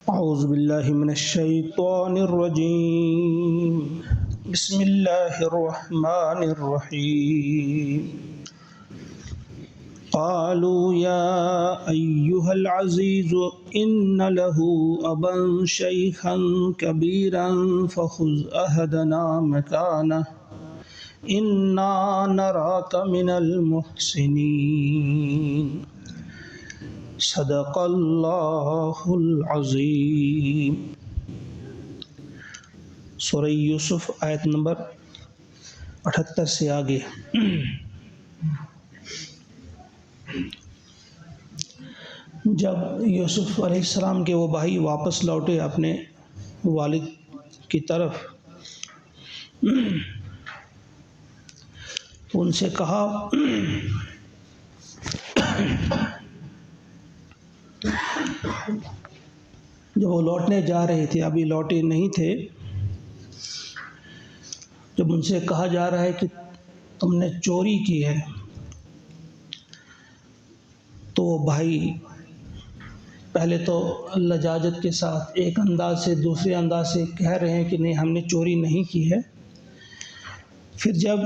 اعوذ باللہ من الشیطان الرجیم بسم اللہ الرحمن الرحیم قالوا یا ایہا العزیز ان له ابا شیخا کبیرا فخذ احدنا مکانہ انا نراک من المحسنین صدق اللہ العظیم۔ سورہ یوسف آیت نمبر 78 سے آگے۔ جب یوسف علیہ السلام کے وہ بھائی واپس لوٹے اپنے والد کی طرف تو ان سے کہا جب وہ لوٹنے جا رہے تھے، ابھی لوٹے نہیں تھے، جب ان سے کہا جا رہا ہے کہ تم نے چوری کی ہے، تو وہ بھائی پہلے تو لجاجت کے ساتھ ایک انداز سے دوسرے انداز سے کہہ رہے ہیں کہ نہیں، ہم نے چوری نہیں کی ہے۔ پھر جب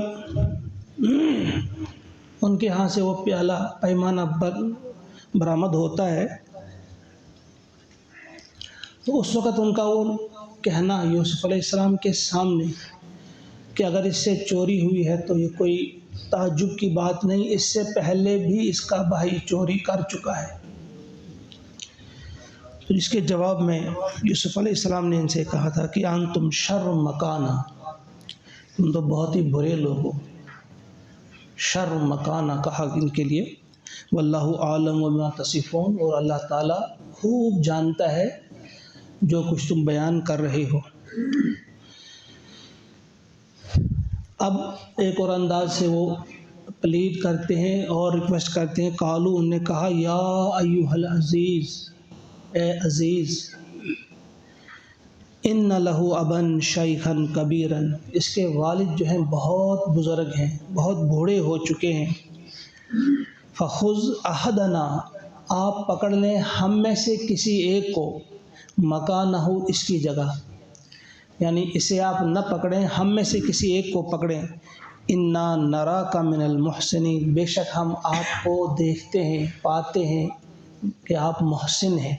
ان کے ہاں سے وہ پیمانہ برآمد ہوتا ہے تو اس وقت ان کا وہ کہنا یوسف علیہ السلام کے سامنے کہ اگر اس سے چوری ہوئی ہے تو یہ کوئی تعجب کی بات نہیں، اس سے پہلے بھی اس کا بھائی چوری کر چکا ہے۔ تو اس کے جواب میں یوسف علیہ السلام نے ان سے کہا تھا کہ انتم شر مکانہ، تم تو بہت ہی برے لوگ ہو۔ شر مکانہ کہا ان کے لیے، واللہ عالم بما تصفون، اور اللہ تعالیٰ خوب جانتا ہے جو کچھ تم بیان کر رہے ہو۔ اب ایک اور انداز سے وہ پلیڈ کرتے ہیں اور ریکویسٹ کرتے ہیں۔ قالو، انہوں نے کہا، یا ایھا العزیز، اے عزیز، ان لہ ابا شیخا کبیرا، اس کے والد جو ہیں بہت بزرگ ہیں، بہت بوڑھے ہو چکے ہیں۔ فخذ احدنا، آپ پکڑ لیں ہم میں سے کسی ایک کو، مکانہ، اس کی جگہ، یعنی اسے آپ نہ پکڑیں، ہم میں سے کسی ایک کو پکڑیں۔ انا نراک من المحسنین، بے شک ہم آپ کو دیکھتے ہیں، پاتے ہیں کہ آپ محسن ہیں،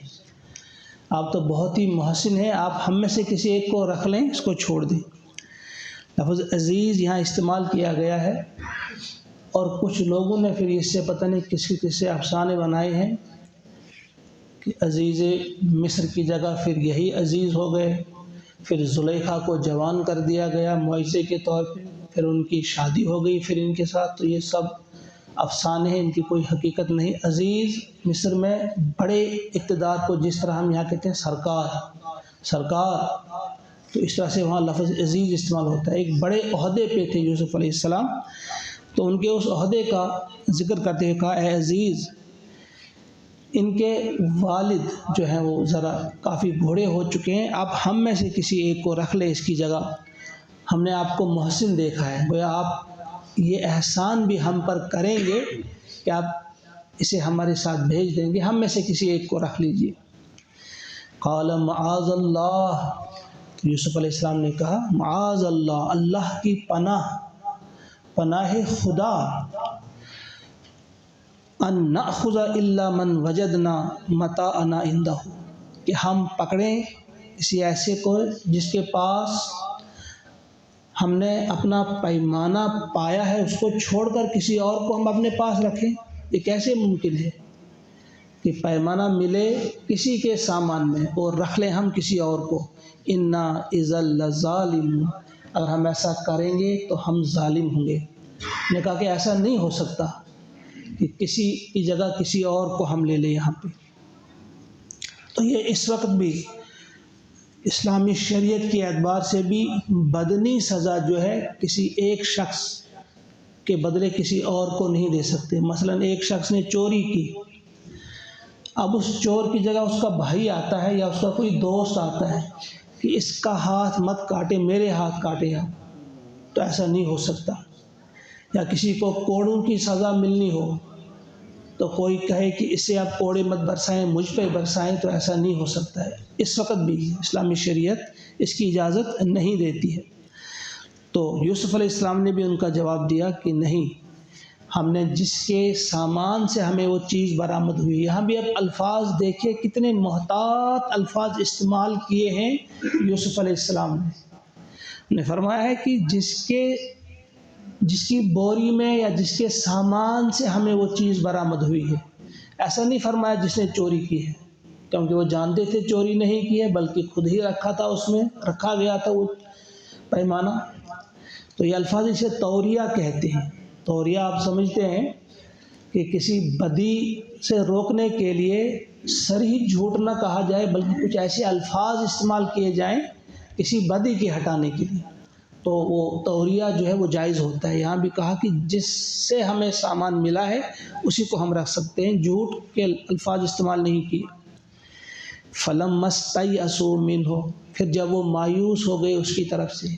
آپ تو بہت ہی محسن ہیں، آپ ہم میں سے کسی ایک کو رکھ لیں، اس کو چھوڑ دیں۔ لفظ عزیز یہاں استعمال کیا گیا ہے، اور کچھ لوگوں نے پھر اس سے پتہ نہیں کس سے افسانے بنائے ہیں کہ عزیز مصر کی جگہ پھر یہی عزیز ہو گئے، پھر زلیخا کو جوان کر دیا گیا معاوضے کے طور پہ، پھر ان کی شادی ہو گئی پھر ان کے ساتھ۔ تو یہ سب افسانے ہیں، ان کی کوئی حقیقت نہیں۔ عزیز مصر میں بڑے اقتدار کو، جس طرح ہم یہاں کہتے ہیں سرکار، تو اس طرح سے وہاں لفظ عزیز استعمال ہوتا ہے۔ ایک بڑے عہدے پہ تھے یوسف علیہ السلام، تو ان کے اس عہدے کا ذکر کرتے ہوئے کہا، اے عزیز، ان کے والد جو ہیں وہ ذرا کافی بوڑھے ہو چکے ہیں، آپ ہم میں سے کسی ایک کو رکھ لیں اس کی جگہ، ہم نے آپ کو محسن دیکھا ہے، گویا آپ یہ احسان بھی ہم پر کریں گے کہ آپ اسے ہمارے ساتھ بھیج دیں گے، ہم میں سے کسی ایک کو رکھ لیجئے۔ قال معاذ اللہ، یوسف علیہ السلام نے کہا، معاذ اللہ، اللہ کی پناہ خدا، ان نأخذ الا من وجدنا متاعنا عنده، کہ ہم پکڑیں کسی ایسے کو جس کے پاس ہم نے اپنا پیمانہ پایا ہے، اس کو چھوڑ کر کسی اور کو ہم اپنے پاس رکھیں؟ یہ کیسے ممکن ہے کہ پیمانہ ملے کسی کے سامان میں اور رکھ لیں ہم کسی اور کو؟ انا اذا لظالمون، اگر ہم ایسا کریں گے تو ہم ظالم ہوں گے۔ نے کہا کہ ایسا نہیں ہو سکتا کہ کسی کی جگہ کسی اور کو ہم لے لیں یہاں پہ۔ تو یہ اس وقت بھی اسلامی شریعت کے اعتبار سے بھی بدنی سزا جو ہے کسی ایک شخص کے بدلے کسی اور کو نہیں دے سکتے۔ مثلا ایک شخص نے چوری کی، اب اس چور کی جگہ اس کا بھائی آتا ہے یا اس کا کوئی دوست آتا ہے کہ اس کا ہاتھ مت کاٹے، میرے ہاتھ کاٹے آپ، تو ایسا نہیں ہو سکتا۔ یا کسی کو کوڑوں کی سزا ملنی ہو تو کوئی کہے کہ اسے آپ کوڑے مت برسائیں، مجھ پہ برسائیں، تو ایسا نہیں ہو سکتا ہے۔ اس وقت بھی اسلامی شریعت اس کی اجازت نہیں دیتی ہے۔ تو یوسف علیہ السلام نے بھی ان کا جواب دیا کہ نہیں، ہم نے جس کے سامان سے ہمیں وہ چیز برآمد ہوئی۔ یہاں بھی اب الفاظ دیکھیں کتنے محتاط الفاظ استعمال کیے ہیں یوسف علیہ السلام نے فرمایا ہے کہ جس کی بوری میں یا جس کے سامان سے ہمیں وہ چیز برآمد ہوئی ہے۔ ایسا نہیں فرمایا جس نے چوری کی ہے، کیونکہ وہ جانتے تھے چوری نہیں کی ہے، بلکہ خود ہی رکھا تھا، اس میں رکھا گیا تھا وہ پیمانہ۔ تو یہ الفاظ اسے توریہ کہتے ہیں۔ توریہ آپ سمجھتے ہیں کہ کسی بدی سے روکنے کے لیے صریح جھوٹ نہ کہا جائے، بلکہ کچھ ایسے الفاظ استعمال کیے جائیں کسی بدی کے ہٹانے کے لیے، تو وہ توریہ جو ہے وہ جائز ہوتا ہے۔ یہاں بھی کہا کہ جس سے ہمیں سامان ملا ہے اسی کو ہم رکھ سکتے ہیں، جھوٹ کے الفاظ استعمال نہیں کیے۔ فَلَمَّا اسْتَيْأَسُوا مِنْهُ، پھر جب وہ مایوس ہو گئے اس کی طرف سے،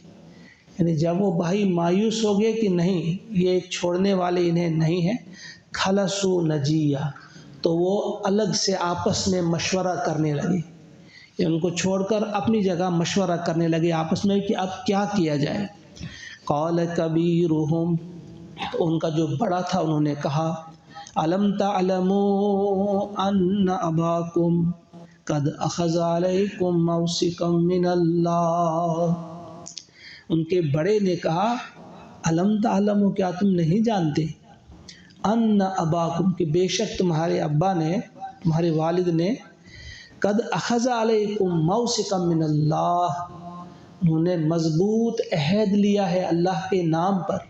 یعنی جب وہ بھائی مایوس ہو گئے کہ نہیں یہ چھوڑنے والے انہیں نہیں ہیں، خَلَصُوا نَجِيًّا، تو وہ الگ سے آپس میں مشورہ کرنے لگے، ان کو چھوڑ کر اپنی جگہ مشورہ کرنے لگے آپس میں کہ اب کیا کیا جائے۔ قَالَ كَبِيرُهُمْ، تو ان کا جو بڑا تھا انہوں نے کہا، أَلَمْ تَعْلَمُوا أَنَّ أَبَاكُمْ قَدْ أَخَذَ عَلَيْكُمْ مَوْثِقًا مِّنَ اللَّهِ، ان کے بڑے نے کہا أَلَمْ تَعْلَمُوا، کیا تم نہیں جانتے، أَنَّ أَبَاكُمْ، کہ بے شک تمہارے ابا نے، تمہارے والد نے، قد اخذ علیکم موثقا من اللہ، انہوں نے مضبوط عہد لیا ہے اللہ کے نام پر،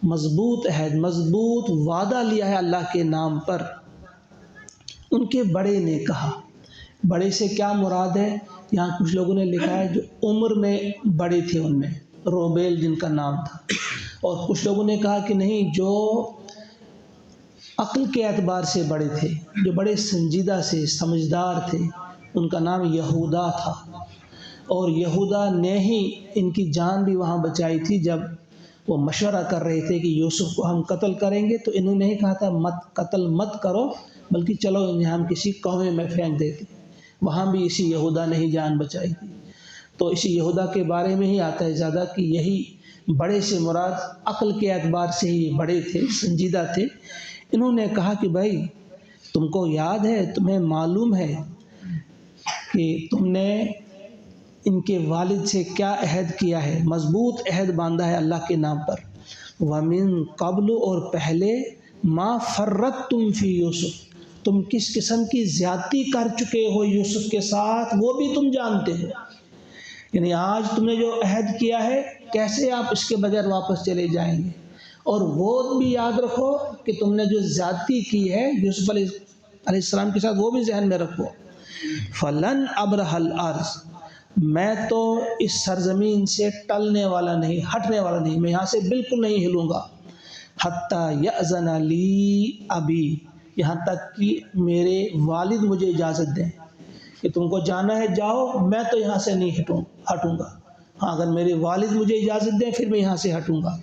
مضبوط عہد، مضبوط وعدہ لیا ہے اللہ کے نام پر۔ ان کے بڑے نے کہا، بڑے سے کیا مراد ہے؟ یہاں کچھ لوگوں نے لکھا ہے جو عمر میں بڑے تھے، ان میں روبیل جن کا نام تھا، اور کچھ لوگوں نے کہا کہ نہیں، جو عقل کے اعتبار سے بڑے تھے، جو بڑے سنجیدہ سے سمجھدار تھے، ان کا نام یہودا تھا، اور یہودا نے ہی ان کی جان بھی وہاں بچائی تھی جب وہ مشورہ کر رہے تھے کہ یوسف کو ہم قتل کریں گے، تو انہوں نے ہی کہا تھا قتل مت کرو، بلکہ چلو انہیں ہم کسی کنویں میں پھینک دیتے، وہاں بھی اسی یہودا نے ہی جان بچائی تھی۔ تو اسی یہودا کے بارے میں ہی آتا ہے زیادہ کہ یہی بڑے سے مراد عقل کے اعتبار سے ہی بڑے تھے، سنجیدہ تھے۔ انہوں نے کہا کہ بھائی تم کو یاد ہے، تمہیں معلوم ہے کہ تم نے ان کے والد سے کیا عہد کیا ہے، مضبوط عہد باندھا ہے اللہ کے نام پر۔ وَمِن قبل، اور پہلے، مَا فَرَّطْتُمْ فِي یوسف، تم کس قسم کی زیادتی کر چکے ہو یوسف کے ساتھ وہ بھی تم جانتے ہو، یعنی آج تم نے جو عہد کیا ہے کیسے آپ اس کے بغیر واپس چلے جائیں گے، اور وہ بھی یاد رکھو کہ تم نے جو زیادتی کی ہے یوسف علیہ السلام کے ساتھ وہ بھی ذہن میں رکھو۔ فَلَنْ أَبْرَحَ الْأَرْضَ، میں تو اس سرزمین سے ٹلنے والا نہیں، ہٹنے والا نہیں، میں یہاں سے بالکل نہیں ہلوں گا، حَتَّى يَأْذَنَ لِي أَبِي، یہاں تک کہ میرے والد مجھے اجازت دیں کہ تم کو جانا ہے جاؤ، میں تو یہاں سے نہیں ہٹوں گا، ہاں اگر میرے والد مجھے اجازت دیں پھر میں یہاں سے ہٹوں گا۔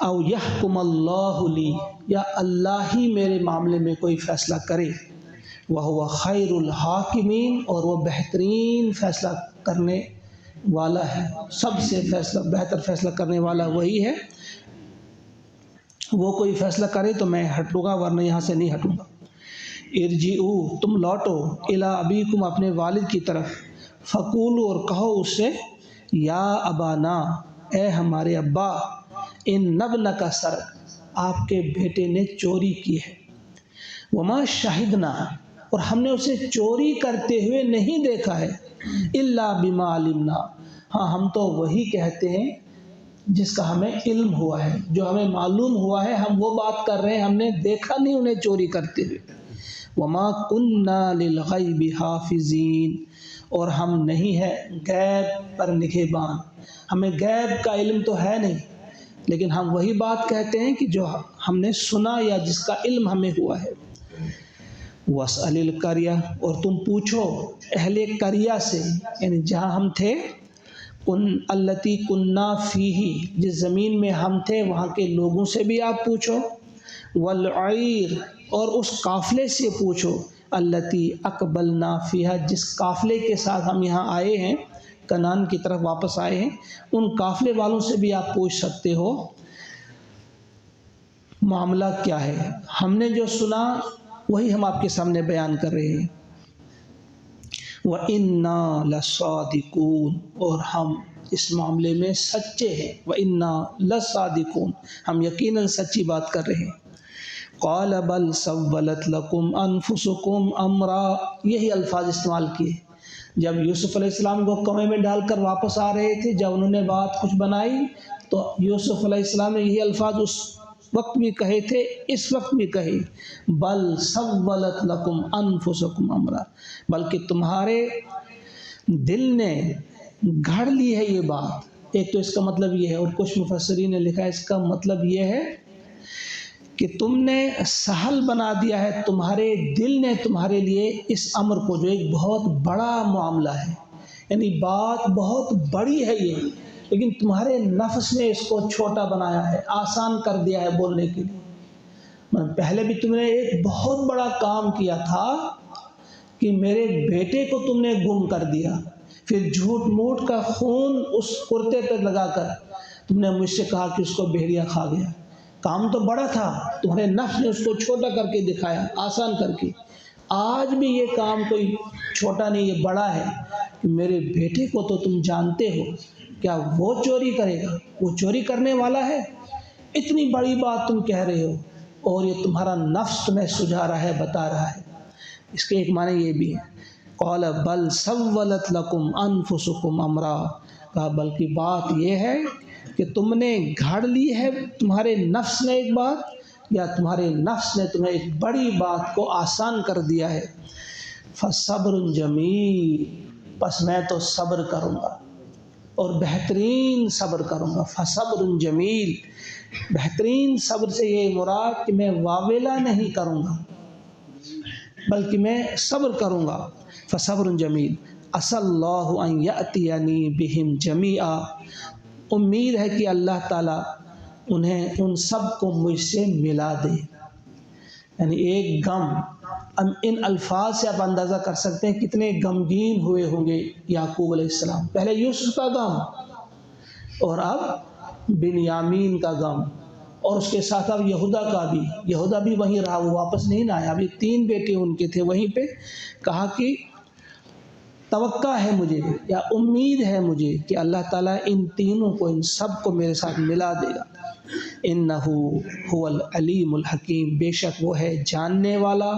او یحکم اللہ لی، یا اللہ ہی میرے معاملے میں کوئی فیصلہ کرے، وہو خیر الحاکمین، اور وہ بہترین فیصلہ کرنے والا ہے، سب سے بہتر فیصلہ کرنے والا وہی ہے، وہ کوئی فیصلہ کرے تو میں ہٹوں گا ورنہ یہاں سے نہیں ہٹوں گا۔ ارجعوا، تم لوٹو، الی ابیکم، اپنے والد کی طرف، فقولوا، اور کہو اس سے، یا ابانا، اے ہمارے ابا، ان ابنک سرق، آپ کے بیٹے نے چوری کی ہے، وما شہدنا، اور ہم نے اسے چوری کرتے ہوئے نہیں دیکھا ہے، الا بما علمنا، ہاں ہم تو وہی کہتے ہیں جس کا ہمیں علم ہوا ہے، جو ہمیں معلوم ہوا ہے ہم وہ بات کر رہے ہیں، ہم نے دیکھا نہیں انہیں چوری کرتے ہوئے۔ وما کننا للغیب حافظین، اور ہم نہیں ہے غیب پر نگہبان، ہمیں غیب کا علم تو ہے نہیں، لیکن ہم وہی بات کہتے ہیں کہ جو ہم نے سنا یا جس کا علم ہمیں ہوا ہے۔ وَاسْأَلِ الْقَرْيَةَ، اور تم پوچھو اہل قریہ سے، یعنی جہاں ہم تھے، التی کننا فیہی، جس زمین میں ہم تھے وہاں کے لوگوں سے بھی آپ پوچھو، والعیر، اور اس قافلے سے پوچھو، التی اقبلنا فیہا، جس قافلے کے ساتھ ہم یہاں آئے ہیں، کنعان کی طرف واپس آئے ہیں، ان قافلے والوں سے بھی آپ پوچھ سکتے ہو معاملہ کیا ہے۔ ہم نے جو سنا وہی ہم آپ کے سامنے بیان کر رہے ہیں۔ وَإِنَّا لَصَادِقُونَ، اور ہم اس معاملے میں سچے ہیں۔ وَإِنَّا لَصَادِقُونَ، ہم یقیناً سچی بات کر رہے ہیں۔ قَالَ بَلْ سَوَّلَتْ لَكُمْ أَنفُسُكُمْ أَمْرًا، یہی الفاظ استعمال کیے جب یوسف علیہ السلام کو کنویں میں ڈال کر واپس آ رہے تھے، جب انہوں نے بات کچھ بنائی تو یوسف علیہ السلام نے یہی الفاظ اس وقت بھی کہے تھے، اس وقت بھی کہے، بل سولت لکم انفسکم امرا، بلکہ تمہارے دل نے گھڑ لی ہے یہ بات۔ ایک تو اس کا مطلب یہ ہے، اور کچھ مفسرین نے لکھا ہے اس کا مطلب یہ ہے کہ تم نے سہل بنا دیا ہے، تمہارے دل نے تمہارے لیے اس امر کو، جو ایک بہت بڑا معاملہ ہے، یعنی بات بہت بڑی ہے یہ، لیکن تمہارے نفس نے اس کو چھوٹا بنایا ہے، آسان کر دیا ہے بولنے کے لیے۔ پہلے بھی تم نے ایک بہت بڑا کام کیا تھا کہ میرے بیٹے کو تم نے گم کر دیا، پھر جھوٹ موٹ کا خون اس کرتے پر لگا کر تم نے مجھ سے کہا کہ اس کو بھیڑیا کھا گیا۔ کام تو بڑا تھا، تمہارے نفس نے اس کو چھوٹا کر کے دکھایا، آسان کر کے۔ آج بھی یہ کام کوئی چھوٹا نہیں، یہ بڑا ہے کہ میرے بیٹے کو تو تم جانتے ہو، کیا وہ چوری کرے گا؟ وہ چوری کرنے والا ہے؟ اتنی بڑی بات تم کہہ رہے ہو، اور یہ تمہارا نفس تمہیں سجھا رہا ہے، بتا رہا ہے۔ اس کے ایک معنی یہ بھی ہے، قال بل سولت لکم انفسکم امرا، کہا بلکہ بات یہ ہے کہ تم نے گھڑ لی ہے تمہارے نفس نے ایک بات، یا تمہارے نفس نے تمہیں ایک بڑی بات کو آسان کر دیا ہے۔ فصبر جمیل، پس میں تو صبر کروں گا، اور بہترین صبر کروں گا۔ فصبر جمیل، بہترین صبر سے یہ مراد کہ میں واویلا نہیں کروں گا، بلکہ میں صبر کروں گا۔ فصبر جمیل، عسى اللہ ان یأتینی بہم جمیعا، امید ہے کہ اللہ تعالیٰ انہیں ان سب کو مجھ سے ملا دے۔ یعنی ایک غم، ان الفاظ سے آپ اندازہ کر سکتے ہیں کتنے غمگین ہوئے ہوں گے یعقوب علیہ السلام۔ پہلے یوسف کا غم، اور اب بنیامین کا غم، اور اس کے ساتھ اب یہودا کا بھی۔ یہودا بھی وہیں رہا، وہ واپس نہیں نہ آیا۔ ابھی 3 بیٹے ان کے تھے وہیں پہ۔ کہا کہ توقع ہے مجھے، یا امید ہے مجھے کہ اللہ تعالیٰ ان تینوں کو، ان سب کو میرے ساتھ ملا دے گا۔ انہ هو العلیم الحکیم، بے شک وہ ہے جاننے والا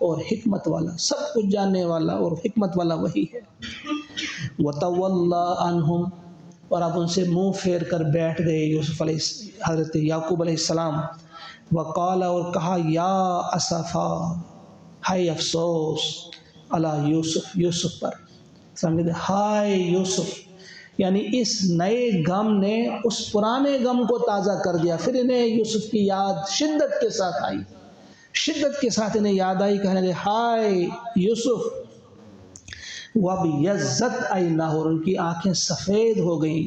اور حکمت والا، سب کچھ جاننے والا اور حکمت والا وہی ہے۔ وَتَوَلَّى عَنْهُمْ، اور اب ان سے منہ پھیر کر بیٹھ گئے حضرت یعقوب علیہ السلام۔ وقال، اور کہا، یا اسفا، ہائے افسوس، علی یوسف، یوسف پر۔ سمجھتے ہائے یوسف، یعنی اس نئے غم نے اس پرانے غم کو تازہ کر دیا۔ پھر انہیں یوسف کی یاد شدت کے ساتھ آئی، شدت کے ساتھ انہیں یاد آئی، کہنے لگے ہائے یوسف۔ وَابْيَضَّتْ عَيْنَاهُ، اور ان کی آنکھیں سفید ہو گئیں۔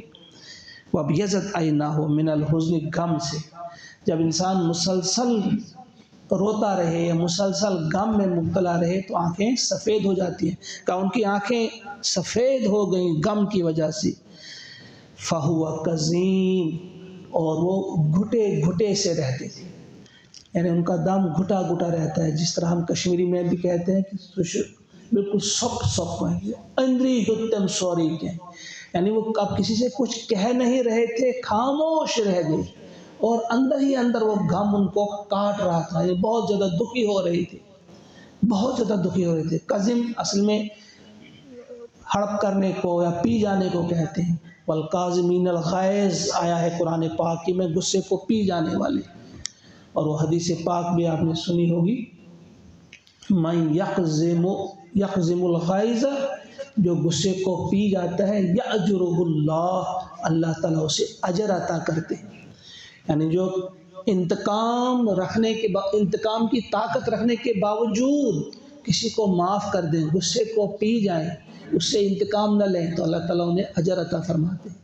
وَابْيَضَّتْ عَيْنَاهُ مِنَ الْحُزْنِ، غم سے۔ جب انسان مسلسل روتا رہے یا مسلسل غم میں مبتلا رہے تو آنکھیں سفید ہو جاتی ہیں، کہ ان کی آنکھیں سفید ہو گئیں غم کی وجہ سے۔ فَهُوَ كَظِيمٌ، اور وہ گھٹے گھٹے سے رہتے تھے، یعنی ان کا دم گھٹا گھٹا رہتا ہے، جس طرح ہم کشمیری میں بھی کہتے ہیں کہ بالکل سخت سخت ہیں، اندری گتم سوری کے، یعنی وہ اب کسی سے کچھ کہہ نہیں رہے تھے، خاموش رہ گئے، اور اندر ہی اندر وہ غم ان کو کاٹ رہا تھا، یہ بہت زیادہ دکھی ہو رہی تھی، بہت زیادہ دکھی ہو رہے تھے۔ قزم اصل میں ہڑپ کرنے کو یا پی جانے کو کہتے ہیں۔ والقاظمین الغیظ آیا ہے قرآن پاک کی، میں غصے کو پی جانے والے، اور وہ حدیث پاک بھی آپ نے سنی ہوگی، من یقظم الغیظ، جو غصے کو پی جاتا ہے، یأجرہ اللہ، اللہ تعالیٰ اسے اجر عطا کرتے ہیں۔ یعنی جو انتقام کی طاقت رکھنے کے باوجود کسی کو معاف کر دیں، غصے کو پی جائیں، اس سے انتقام نہ لیں تو اللہ تعالیٰ انہیں اجر عطا فرماتے ہیں۔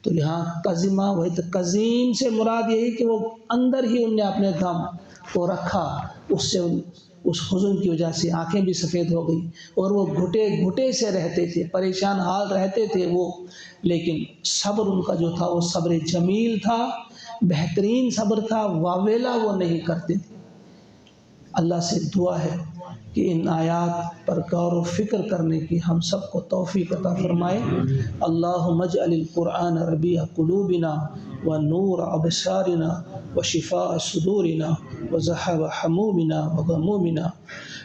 تو یہاں قزمہ وہی تو قزیم سے مراد یہی کہ وہ اندر ہی ان نے اپنے غم کو رکھا، اس سے اس حزن کی وجہ سے آنکھیں بھی سفید ہو گئی، اور وہ گھٹے گھٹے سے رہتے تھے، پریشان حال رہتے تھے وہ، لیکن صبر ان کا جو تھا وہ صبر جمیل تھا، بہترین صبر تھا، واویلا وہ نہیں کرتے تھے۔ اللہ سے دعا ہے کہ ان آیات پر غور و فکر کرنے کی ہم سب کو توفیق عطا فرمائے۔ اللہم اجعل القرآن ربیع قلوبنا ونور ابصارنا وشفاء صدورنا وذهاب حمومنا وغمومنا،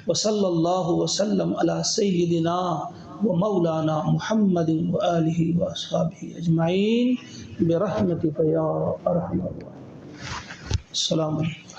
وصلی اللہ وسلم علی سیدنا ومولانا محمد وآلہ واصحابہ اجمعین برحمتک یا ارحم الراحمین۔ السلام علیکم۔